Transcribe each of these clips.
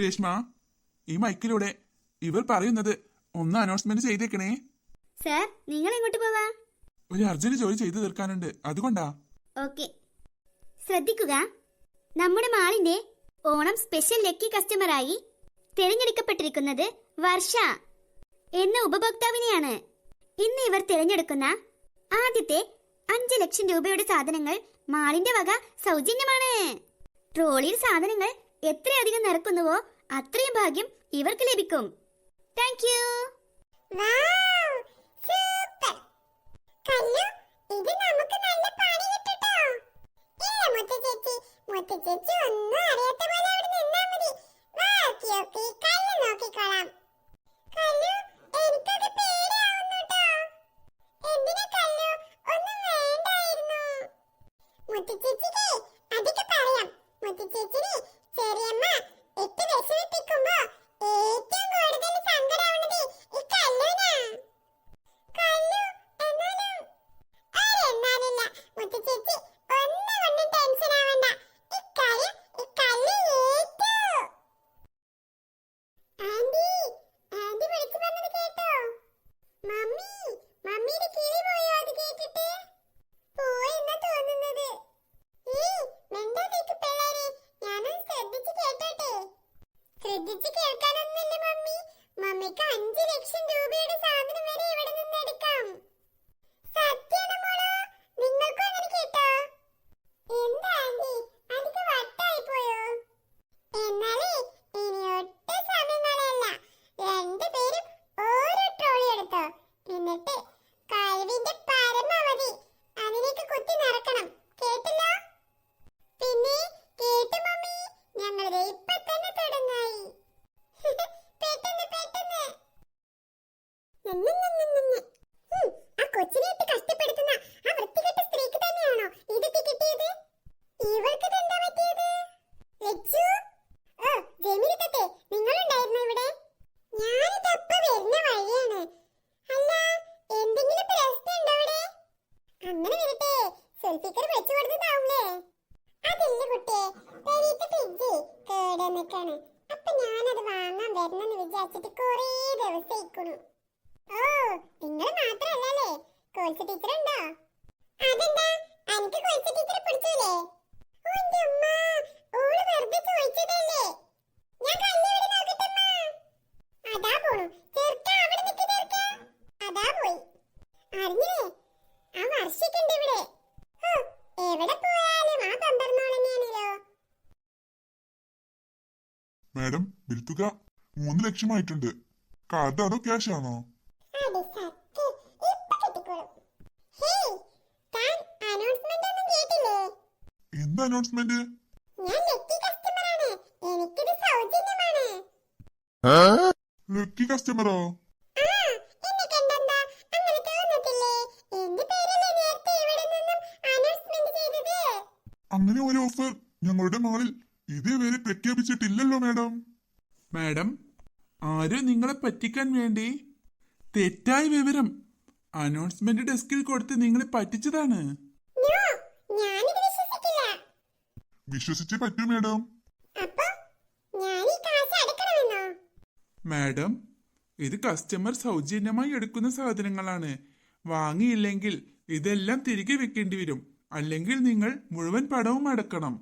രേഷ്മ, ഈ മൈക്കിലൂടെ ഇവർ പറയുന്നത് ഒന്ന് അനൗൺസ്മെന്റ് ചെയ്തേക്കണേ. സർ, നിങ്ങൾ എങ്ങോട്ട് പോവാ? ഒരു അർജന്റ് ജോലി ചെയ്തു തീർക്കാനുണ്ട്, അതുകൊണ്ടാ. ഓക്കെ. ശ്രദ്ധിക്കുക, നമ്മുടെ മാളിന്റെ ഓണം സ്പെഷ്യൽ ലക്കി കസ്റ്റമറായി തിരഞ്ഞെടുക്കപ്പെട്ടിരിക്കുന്നത് വർഷ എന്ന ഉപഭോക്താവിനെയാണ്. ഇന്ന് ഇവർ തിരഞ്ഞെടുക്കുന്ന ആദ്യത്തെ 5 ലക്ഷം രൂപയുടെ സാധനങ്ങൾ മാളിന്റെ വക സൗജന്യമാണ്. ട്രോളിയിൽ സാധനങ്ങൾ എത്രയധികം നിറക്കുന്നുവോ അത്രയും ഭാഗ്യം ഇവർക്ക് ലഭിക്കും. Thank you. മമ്മിക്ക് 5 ലക്ഷം രൂപയുടെ സാധനം വരെ ഇവിടെ നിന്ന് എടുക്കാം. സത്യാണ് മോളോ, നിങ്ങൾക്കും അങ്ങനെ കേട്ടോ? എന്താ ആന്റി, അതിക്ക് വട്ടായി പോയോ? എന്നാലേ ഇനി ഒട്ടും സമയം കളയല്ല, 2 പേരും ഓരോ ട്രോളി എടുത്തോ. എന്നിട്ട് കഴിവിന്റെ പരമാവധി അതിലേക്ക് കുത്തി നിറക്കണം, കേട്ടല്ലോ? പിന്നെ കേട്ടു മമ്മി, ഞങ്ങളുടെ ഇപ്പൊ തന്നെ തുടങ്ങായി. ആ കൊച്ചിനെ ഇട്ട് കഷ്ടപ്പെടുത്തുന്ന ആ വൃത്തികെട്ട സ്ത്രീക്ക് തന്നെയാണോ ഇതൊക്കെ കിട്ടിയത്? ഇവൾക്ക് എന്താ പറ്റിയത്? ലച്ചു, ഓ ജെമിനി തത്തെ, നിങ്ങളുണ്ടായിരുന്നു ഇവിടെ? ഞാനിതപ്പ വരുന്ന വഴിയാണ്. അല്ല, എന്തെങ്കിലും പ്രശ്നമുണ്ടോ ഇവിടെ? അങ്ങനെ വരട്ടെ, സെൽഫിക്കർ വെച്ചു കൊടുത്തതാവൂലേ? അതില്ല കുട്ടിയെ, പെരീത്തെ ഫ്രിഡ്ജ് കേടന്നിട്ടാണ്. അപ്പൊ ഞാനത് വാങ്ങാൻ വരണമെന്ന് വിചാരിച്ചിട്ട് കുറേ ദിവസമായിക്കണു. ഓ, നിങ്ങൾ മാത്രല്ലേ, കോഴ്സ് ടീച്ചർ ഉണ്ടോ? അതെന്താ, എനിക്ക് കോഴ്സ് ടീച്ചറെ പിടിച്ചൂലേ? ഓന്റെ അമ്മ, ഓള് വെറുതെ ചോദിച്ചതല്ലേ. ഞാൻ കല്ലെവിടെ നോക്കട്ടമ്മ. അതാ പോണു ചെറുക്ക, അവിടെ നിൽക്ക് ചെറുക്ക. അതാ പോയി. അറിഞ്ഞേ, ആ വർഷിക്കുണ്ട് ഇവിടെ. എവിടെ പോയാലും ആ പമ്പർന്നോളന്നെയാണല്ലോ. മാഡം, ബിൽ തുക 3 ലക്ഷമായിട്ടുണ്ട്. കാർഡ് ആണോ ക്യാഷ് ആണോ? എന്താ അനൗൺസ്മെന്റ്? ലക്കി കസ്റ്റമറോ? അങ്ങനെ ഒരു ഓഫർ ഞങ്ങളുടെ മാളിൽ ഇതേവരെ പ്രഖ്യാപിച്ചിട്ടില്ലല്ലോ മാഡം. മാഡം, ആരും നിങ്ങളെ പറ്റിക്കാൻ വേണ്ടി തെറ്റായ വിവരം അനൗൺസ്മെന്റ് ഡെസ്കിൽ കൊടുത്ത് നിങ്ങളെ പറ്റിച്ചതാണ്. വിശ്വസിച്ചേ പറ്റൂ മാഡം. മാഡം, ഇത് കസ്റ്റമർ സൗജന്യമായി എടുക്കുന്ന സാധനങ്ങളാണ്. വാങ്ങിയില്ലെങ്കിൽ ഇതെല്ലാം തിരികെ വെക്കേണ്ടി വരും. അല്ലെങ്കിൽ നിങ്ങൾ മുഴുവൻ പണവും അടക്കണം.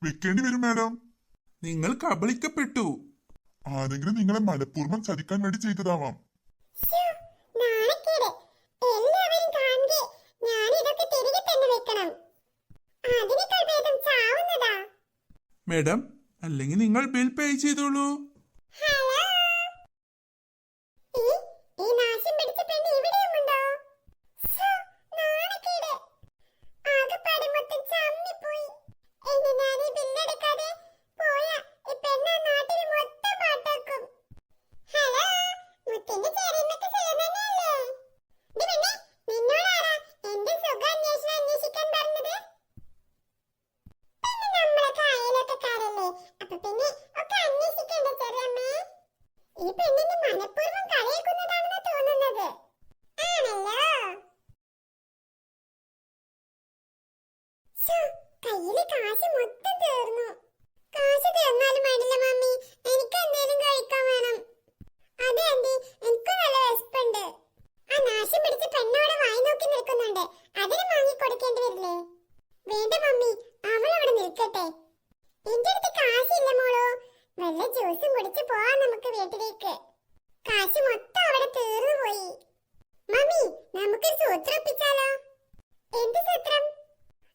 വെക്കേണ്ടി വരും മാഡം. നിങ്ങൾ കബളിക്കപ്പെട്ടു. ആരെങ്കിലും നിങ്ങളെ മനഃപൂർവ്വം ചതിക്കാൻ വേണ്ടി ചെയ്തതാവാം. മാഡം, അല്ലെങ്കിൽ നിങ്ങൾ ബിൽ പേ ചെയ്തോളൂ. പിന്നെ ഒക്കെ അന്വേഷിക്കേണ്ട കയ്യിലെ കാശ് മൊത്തം തീർന്നു. കാശ് തീർന്നാലും വേണ്ടില്ല മമ്മി, എനിക്ക് എന്തെങ്കിലും കഴിക്കാൻ വേണം. അതെ ആന്റി, എനിക്ക് നല്ല വിശപ്പുണ്ട്. ആ നാശം പിടിച്ച പെണ്ണവിടെ വായി നോക്കി നിൽക്കുന്നുണ്ട്, അതിന് വാങ്ങി കൊടുക്കേണ്ടി വരില്ലേ? വേണ്ട മമ്മി, അവൾ അവിടെ നിൽക്കട്ടെ. എന്റെ അടുത്ത് കാശില്ല മോളോ, വല്ല ജ്യൂസും കുടിച്ച് പോവാം നമുക്ക് വീട്ടിലേക്ക്. കാശ് മൊത്തം അവിടെ തീർന്നു പോയി. മമ്മി, നമുക്ക് സൂത്രം ഒപ്പിച്ചാലോ? എന്ത് സൂത്രം?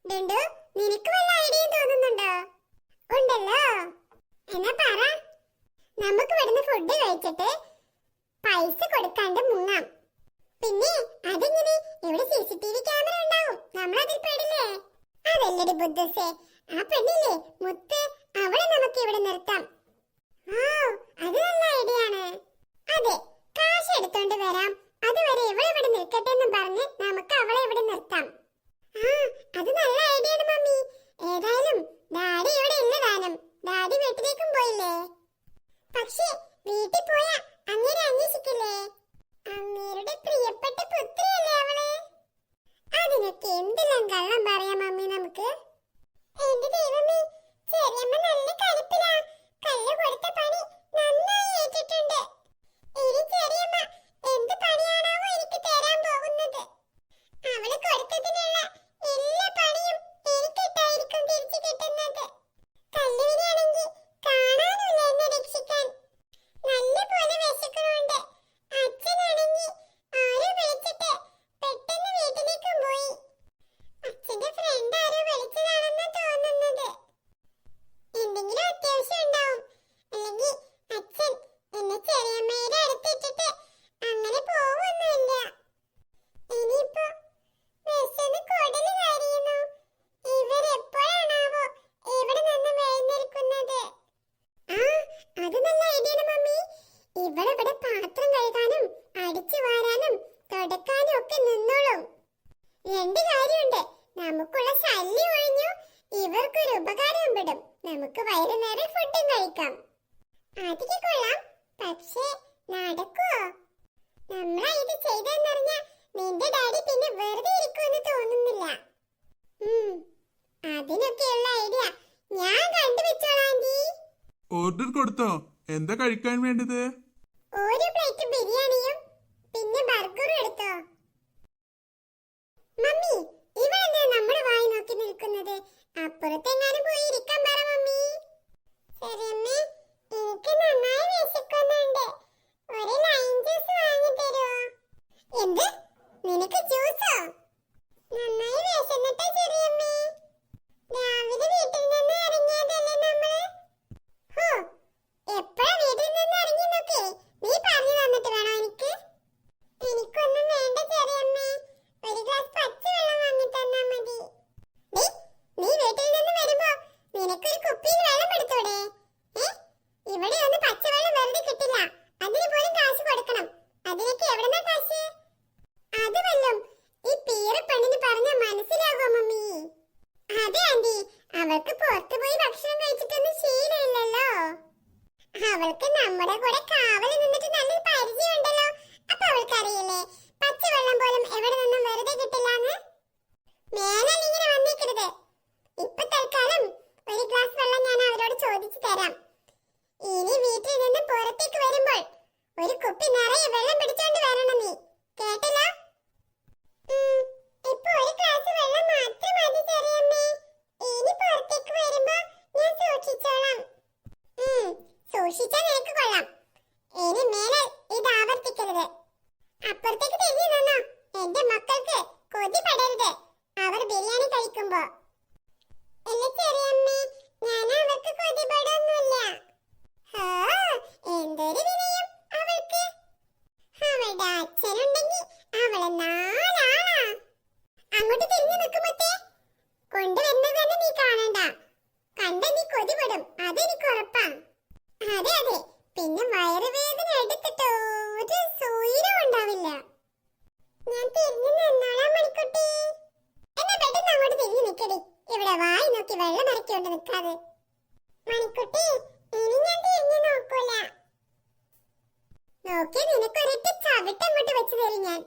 ഡുണ്ടു, നിനക്ക് വല്ല ഐഡിയയും തോന്നുന്നുണ്ടോ? ഉണ്ടല്ലോ, എന്നാ പറ. നമുക്ക് ഇവിടുന്ന് ഫുഡ് കഴിച്ചിട്ട് പൈസ കൊടുക്കാണ്ട് മുങ്ങാം. പിന്നെ അതെങ്ങനെ? ഇവിടെ CCTV ക്യാമറ ഉണ്ടാവും, നമ്മൾ അതിൽ പെടില്ലേ? അതല്ലടി ബുദ്ധസേ, ആ പെണ്ണില്ലേ മുത്ത്, അവളെ നമുക്ക് ഇവിടെ നിർത്താം. അത് നല്ല ഐഡിയ ആണ്. അതെ, കാശ് എടുത്തോണ്ട് വരാം, അതുവരെ ഇവളെ ഇവിടെ നിൽക്കട്ടെ എന്ന് പറഞ്ഞ് നമുക്ക് അവളെ ഇവിടെ നിർത്താം. അത് നല്ല ഐഡിയ ആണ് മമ്മി. ഏതായാലും ഡാഡി ഇവിടെ ഇല്ല താനും, ഡാഡി വീട്ടിലേക്കും പോയില്ലേ? പക്ഷേ വീട്ടിൽ പോയാ അങ്ങനെ അന്വേഷിക്കില്ലേ? അങ്ങേരുടെ പ്രിയപ്പെട്ട പുത്രിയല്ലേ അവള്? അതിനൊക്കെ എന്തെല്ലാം കള്ളം പറയാം മമ്മി നമുക്ക്. എന്റെ ദൈവമേ, ചെറിയമ്മ നല്ല കലിപ്പിലാ. കല്ല് കൊടുത്ത പണി നന്നായി ഏറ്റിട്ടുണ്ട്. ഇനി ചെറിയമ്മ എന്ത് പണിയാണാവോ എനിക്ക് തരാൻ പോകുന്നത്? അവള് കൊടുത്തതിനുള്ള എല്ലാ പണിയും എനിക്കിട്ടായിരിക്കും തിരിച്ചു കിട്ടുന്നത്. കല്ലുവിനാണെങ്കിൽ കാണാനില്ല എന്നെ രക്ഷിക്കാൻ. നല്ല പോലെ വിശക്കണുണ്ട്. അച്ഛനാണെങ്കിൽ ആരോ വിളിച്ചിട്ട് പെട്ടെന്ന് വീട്ടിലേക്കും പോയി. അച്ഛന്റെ ഫ്രണ്ട് ആരോ വിളിച്ചതാണെന്നാ തോന്നുന്നത്. എന്തെങ്കിലും അത്യാവശ്യം ഉണ്ടാവും, അല്ലെങ്കിൽ അച്ഛൻ എന്നെ ചെറിയമ്മയുടെ അടുത്തിട്ടിട്ട് അങ്ങനെ പോവൊന്നുമില്ല. ഇനിയിപ്പോ വിശന്ന് കുടല് കരിയുന്നു. ഇവരെപ്പോഴാണാവോ ഇവിടെ നിന്ന് എഴുന്നേൽക്കുന്നത്? അത് നല്ല ഐഡിയ ആണ് മമ്മി. ഇവളിവിടെ പാത്രം കഴുകാനും അടിച്ചു വാരാനും തുടക്കാനും ഒക്കെ നിന്നോളും. രണ്ട് കാര്യമുണ്ട്, നമുക്കുള്ള ശല്യം ഒഴിഞ്ഞു ഇവർക്കൊരു ഉപകാരം പെടും. നമുക്ക് വൈകുന്നേരം ഫുഡും കഴിക്കാം. അതൊക്കെ കൊള്ളാം, പക്ഷേ നടക്കുവോ? നമ്മളാ ഇത് ചെയ്തെന്നറിഞ്ഞ നിന്റെ ഡാഡി പിന്നെ വെറുതെ ഇരിക്കുമെന്ന് തോന്നുന്നില്ല. അതിനൊക്കെയുള്ള ഐഡിയ ഞാൻ കണ്ടുവെച്ചോളാം ആന്റി. ഓർഡർ കൊടുത്തോ? എന്താ കഴിക്കാൻ വേണ്ടത്? ഒരു പ്ലേറ്റ് ബിരിയാണിയും പിന്നെ ബർഗറും എടുത്തോ. മമ്മി, ഇവളെന്താ നമ്മുടെ വായി നോക്കി നിൽക്കുന്നത്? അപ്പുറത്തെങ്ങാനും പോയി ഇരിക്കാൻ പറ മമ്മി. ശരിയമ്മേ, എനിക്ക് നന്നായി വിശക്കുന്നുണ്ട്. ഒരു ലൈം ജ്യൂസ് വാങ്ങി തരുമോ? എന്ത്? നിനക്ക് ജ്യൂസോ? നന്നായി വിശന്നിട്ടാ ചെറിയമ്മേ. രാവിലെ വീട്ടിൽ നിന്ന് ഇറങ്ങിയതല്ലേ നമ്മള്? എപ്പോഴാ വീട്ടിൽ നിന്ന് ഇറങ്ങി നോക്കേ? നീ പറഞ്ഞു തന്നിട്ട് വേണോ എനിക്ക്? എനിക്കൊന്നും വേണ്ട ചെറിയമ്മേ, ഒരു ഗ്ലാസ് പച്ചവെള്ളം വാങ്ങി തന്നാ മതി. നീ വീട്ടിൽ നിന്ന് വരുമ്പോ നിനക്കൊരു കുപ്പിയിൽ വെള്ളം എടുത്തോടെ? ഇവിടെ ഒന്ന് പച്ചവെള്ളം വെറുതെ കിട്ടില്ല, അതിന് പോലും കാശ് കൊടുക്കണം. അതിനൊക്കെ എവിടെന്നാ കാശ്? അത് വല്ലും ഈ പീറ പെണ്ണിന് പറഞ്ഞാ മനസ്സിലാകോ മമ്മി? അതെ ആന്റി, അവൾക്ക് പുറത്തു പോയി ഭക്ഷണം കഴിച്ചിട്ടൊന്നും ശീലമില്ലല്ലോ. അവൾക്ക് നമ്മുടെ കൂടെ കാവലിൽ നിന്നിട്ട് നല്ലൊരു പരിചയം ഉണ്ടല്ലോ. അപ്പൊ അവൾക്കറിയില്ലേ പച്ചവെള്ളം പോലും എവിടെ നിന്നും വെറുതെ കിട്ടില്ലാന്ന്? മേലാൽ ഇങ്ങനെ വന്നേക്കരുത്. ഇപ്പൊ തൽക്കാലം ഒരു ഗ്ലാസ് വെള്ളം ഞാൻ അവരോട് ചോദിച്ചു തരാം. ഇനി വീട്ടിൽ നിന്ന് പുറത്തേക്ക് വരുമ്പോൾ ഒരു കുപ്പി നിറയെ വെള്ളം പിടിച്ചോണ്ട് വരണം നീ, കേട്ടല്ലോ? ഇപ്പൊ ഒരു ഗ്ലാസ് വെള്ളം മാത്രം മതി ചെറിയമ്മേ. ഇനി പുറത്തേക്ക് വരുമ്പോ ഞാൻ സൂക്ഷിച്ചോളാം. സൂക്ഷിച്ചാൽ നിനക്ക് കൊള്ളാം. ഇനി മേലെ ഇത് ആവർത്തിക്കരുത്. അപ്പുറത്തേക്ക് തിരിഞ്ഞു നിന്നോ, എന്റെ മക്കൾക്ക് കൊതി പെടരുത് അവർ ബിരിയാണി കഴിക്കുമ്പോ. അല്ല ചെറിയമ്മേ, ഞാൻ അവർക്ക് കൊതി പെടൊന്നുമില്ല. എന്തൊരു വിനയം അവൾക്ക്. അവളുടെ അച്ഛനുണ്ടെങ്കിൽ അവളെ നാലാളാ. അങ്ങോട്ട് തിരിഞ്ഞു നിൽക്കുമ്പത്തേ കൊണ്ടുവരുന്നത് തന്നെ നീ കാണണ്ട. കണ്ട നീ കൊതിപെടും, അതെനിക്ക് ഉറപ്പാ. അതെ അതെ, പിന്നെ വയറുവേദന എടുത്തിട്ട് ഒരു സൂര്യനും ഉണ്ടാവില്ല. ഞാൻ തിരിഞ്ഞു നിന്നോളാം മണിക്കുട്ടി. എന്നാ പെട്ടെന്ന് അങ്ങോട്ട് തിരിഞ്ഞു നിൽക്കടി, ഇവിടെ വായി നോക്കി വെള്ളം ഇറക്കിക്കൊണ്ട് നിൽക്കാതെ. മണിക്കുട്ടി, ഇനി ഞാൻ തിരിഞ്ഞു നോക്കൂല. നോക്കി നിനക്കൊരിട്ട് ചവിട്ടങ്ങോട്ട് വെച്ച് തരും ഞാൻ.